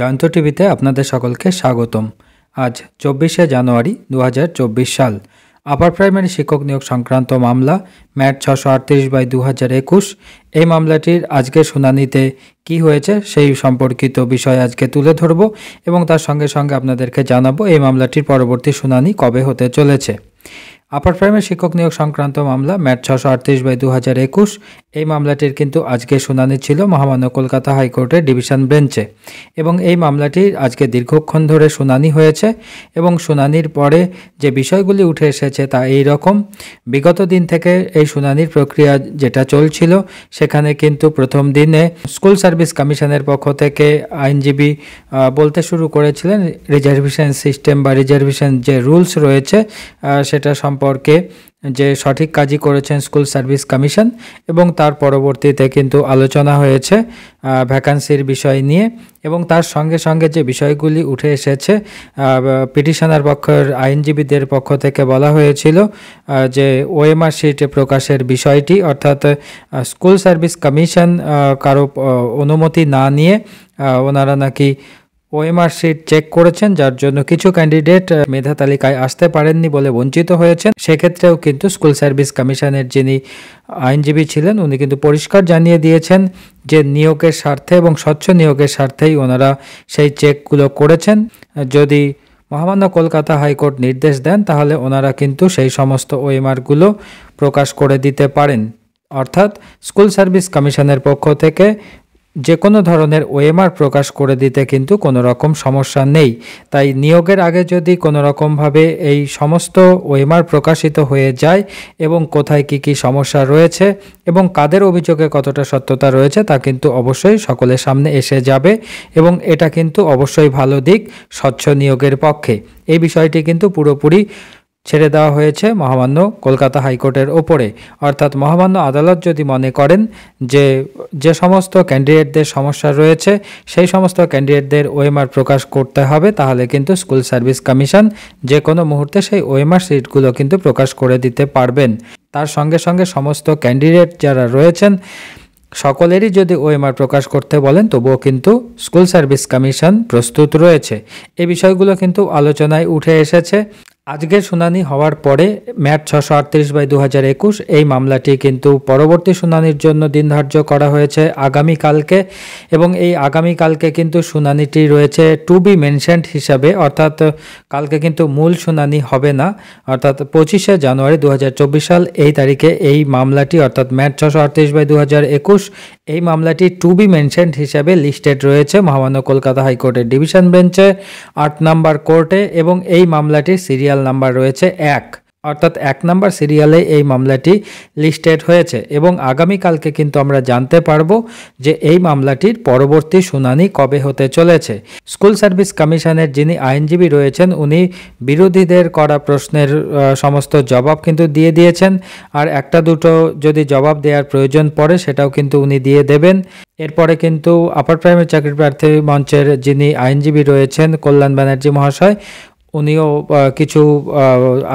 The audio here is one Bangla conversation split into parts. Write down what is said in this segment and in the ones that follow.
জয়ন্ত টিভিতে আপনাদের সকলকে স্বাগতম। আজ 24শে জানুয়ারি 2024 সাল। আপার প্রাইমারি শিক্ষক নিয়োগ সংক্রান্ত মামলা ম্যাট 638/2021। এই মামলাটির আজকে শুনানিতে কি হয়েছে সেই সম্পর্কিত বিষয় আজকে তুলে ধরব এবং তার সঙ্গে সঙ্গে আপনাদেরকে জানাবো এই মামলাটির পরবর্তী শুনানি কবে হতে চলেছে। আপার প্রাইমারি শিক্ষক নিয়োগ সংক্রান্ত মামলা ম্যাট 638/2021। এই মামলাটির কিন্তু আজকে শুনানি ছিল মহামান্য কলকাতা হাইকোর্টের ডিভিশন বেঞ্চে এবং এই মামলাটির আজকে দীর্ঘক্ষণ ধরে শুনানি হয়েছে এবং শুনানির পরে যে বিষয়গুলি উঠে এসেছে তা এই রকম। বিগত দিন থেকে এই শুনানির প্রক্রিয়া যেটা চলছিল সেখানে কিন্তু প্রথম দিনে স্কুল সার্ভিস কমিশনের পক্ষ থেকে আইনজীবী বলতে শুরু করেছিলেন রিজার্ভেশন সিস্টেম বা রিজার্ভেশন যে রুলস রয়েছে সেটা সম্পর্কে যে সঠিক কাজই করেছেন স্কুল সার্ভিস কমিশন এবং তার পরবর্তীতে কিন্তু আলোচনা হয়েছে ভ্যাকান্সির বিষয় নিয়ে এবং তার সঙ্গে সঙ্গে যে বিষয়গুলি উঠে এসেছে পিটিশনার পক্ষের আইনজীবীদের পক্ষ থেকে বলা হয়েছিল যে ওএমআর শিট প্রকাশের বিষয়টি, অর্থাৎ স্কুল সার্ভিস কমিশন কারো অনুমতি না নিয়ে ওনারা নাকি ওএমআর শিট চেক করেছেন, যার জন্য কিছু ক্যান্ডিডেট মেধা তালিকায় আসতে পারেননি বলে বঞ্চিত হয়েছেন। সেক্ষেত্রেও কিন্তু স্কুল সার্ভিস কমিশনের যিনি আইনজীবী ছিলেন উনি কিন্তু পরিষ্কার জানিয়ে দিয়েছেন যে নিয়োগের স্বার্থে এবং স্বচ্ছ নিয়োগের স্বার্থেই ওনারা সেই চেকগুলো করেছেন। যদি মহামান্য কলকাতা হাইকোর্ট নির্দেশ দেন তাহলে ওনারা কিন্তু সেই সমস্ত ওএমআরগুলো প্রকাশ করে দিতে পারেন। অর্থাৎ স্কুল সার্ভিস কমিশনের পক্ষ থেকে যে কোনো ধরনের ওএমআর প্রকাশ করে দিতে কিন্তু কোনো রকম সমস্যা নেই। তাই নিয়োগের আগে যদি কোনো রকমভাবে এই সমস্ত ওএমআর প্রকাশিত হয়ে যায় এবং কোথায় কি সমস্যা রয়েছে এবং কাদের অভিযোগে কতটা সত্যতা রয়েছে তা কিন্তু অবশ্যই সকলের সামনে এসে যাবে এবং এটা কিন্তু অবশ্যই ভালো দিক স্বচ্ছ নিয়োগের পক্ষে। এই বিষয়টি কিন্তু পুরোপুরি ছেড়ে দেওয়া হয়েছে মহামান্য কলকাতা হাইকোর্টের ওপরে। অর্থাৎ মহামান্য আদালত যদি মনে করেন যে সমস্ত ক্যান্ডিডেটদের সমস্যা রয়েছে সেই সমস্ত ক্যান্ডিডেটদের ওএমআর প্রকাশ করতে হবে তাহলে কিন্তু স্কুল সার্ভিস কমিশন যে কোনো মুহূর্তে সেই ওএমআর শিটগুলো কিন্তু প্রকাশ করে দিতে পারবেন। তার সঙ্গে সঙ্গে সমস্ত ক্যান্ডিডেট যারা রয়েছেন সকলেরই যদি ওএমআর প্রকাশ করতে বলেন তবুও কিন্তু স্কুল সার্ভিস কমিশন প্রস্তুত রয়েছে। এই বিষয়গুলো কিন্তু আলোচনায় উঠে এসেছে। আজকের শুনানি হওয়ার পরে ম্যাট 638/2021 এই মামলাটি কিন্তু পরবর্তী শুনানির জন্য দিন ধার্য করা হয়েছে আগামীকালকে এবং এই আগামীকালকে কিন্তু শুনানিটি রয়েছে টু বি মেনশনড হিসাবে, অর্থাৎ কালকে কিন্তু মূল শুনানি হবে না। অর্থাৎ 25শে জানুয়ারি 2024 সাল এই তারিখে এই মামলাটি অর্থাৎ ম্যাট 638/2021 এই মামলাটি টু বি মেনশনড হিসাবে লিস্টেড রয়েছে মহামান্য কলকাতা হাইকোর্টের ডিভিশন বেঞ্চে 8 নম্বর কোর্টে এবং এই মামলাটির সিরিয়াল নাম্বার রয়েছে 1, অর্থাৎ 1 নম্বর সিরিয়ালে এই মামলাটি লিস্টেড হয়েছে এবং আগামীকালকে কিন্তু আমরা জানতে পারবো যে এই মামলাটির পরবর্তী শুনানি কবে হতে চলেছে। স্কুল সার্ভিস কমিশনের যিনি আইনজীবী রয়েছেন উনি বিরোধীদের করা প্রশ্নের সমস্ত জবাব কিন্তু দিয়ে দিয়েছেন, আর একটা দুটো যদি জবাব দেওয়ার প্রয়োজন পড়ে সেটাও কিন্তু উনি দিয়ে দেবেন। এরপরে কিন্তু আপার প্রাইমারি চাকরি প্রার্থী মঞ্চের যিনি আইনজীবী রয়েছেন কল্যাণ ব্যানার্জি মহাশয় উনিও কিছু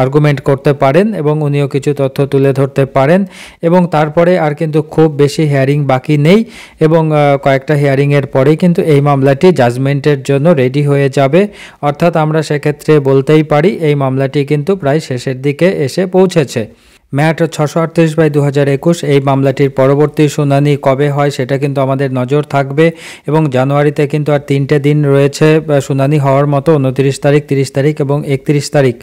আর্গুমেন্ট করতে পারেন এবং উনিও কিছু তথ্য তুলে ধরতে পারেন এবং তারপরে আর কিন্তু খুব বেশি হিয়ারিং বাকি নেই এবং কয়েকটা হিয়ারিংয়ের পরেই কিন্তু এই মামলাটি জাজমেন্টের জন্য রেডি হয়ে যাবে। অর্থাৎ আমরা সেক্ষেত্রে বলতেই পারি এই মামলাটি কিন্তু প্রায় শেষের দিকে এসে পৌঁছেছে। ম্যাট 638/2021 এই মামলাটির পরবর্তী শুনানি কবে হয় সেটা কিন্তু আমাদের নজর থাকবে এবং জানুয়ারিতে কিন্তু আর 3টে দিন রয়েছে শুনানি হওয়ার মতো, 29 তারিখ, 30 তারিখ এবং 31 তারিখ।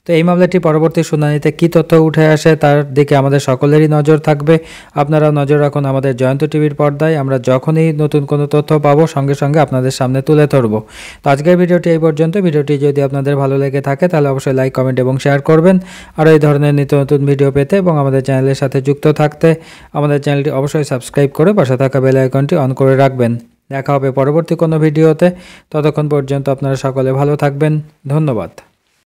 তো এই মামলাটি পরবর্তী শুনানিতে কী তথ্য উঠে আসে তার দিকে আমাদের সকলেরই নজর থাকবে। আপনারাও নজর রাখুন আমাদের জয়ন্ত টিভির পর্দায়। আমরা যখনই নতুন কোনো তথ্য পাবো সঙ্গে সঙ্গে আপনাদের সামনে তুলে ধরবো। তো আজকের ভিডিওটি এই পর্যন্ত। ভিডিওটি যদি আপনাদের ভালো লেগে থাকে তাহলে অবশ্যই লাইক, কমেন্ট এবং শেয়ার করবেন। আর এই ধরনের নিত্য নতুন ভিডিও পেতে এবং আমাদের চ্যানেলের সাথে যুক্ত থাকতে আমাদের চ্যানেলটি অবশ্যই সাবস্ক্রাইব করে পাশে থাকা বেল আইকনটি অন করে রাখবেন। দেখা হবে পরবর্তী কোনো ভিডিওতে। ততক্ষণ পর্যন্ত আপনারা সকলে ভালো থাকবেন। ধন্যবাদ।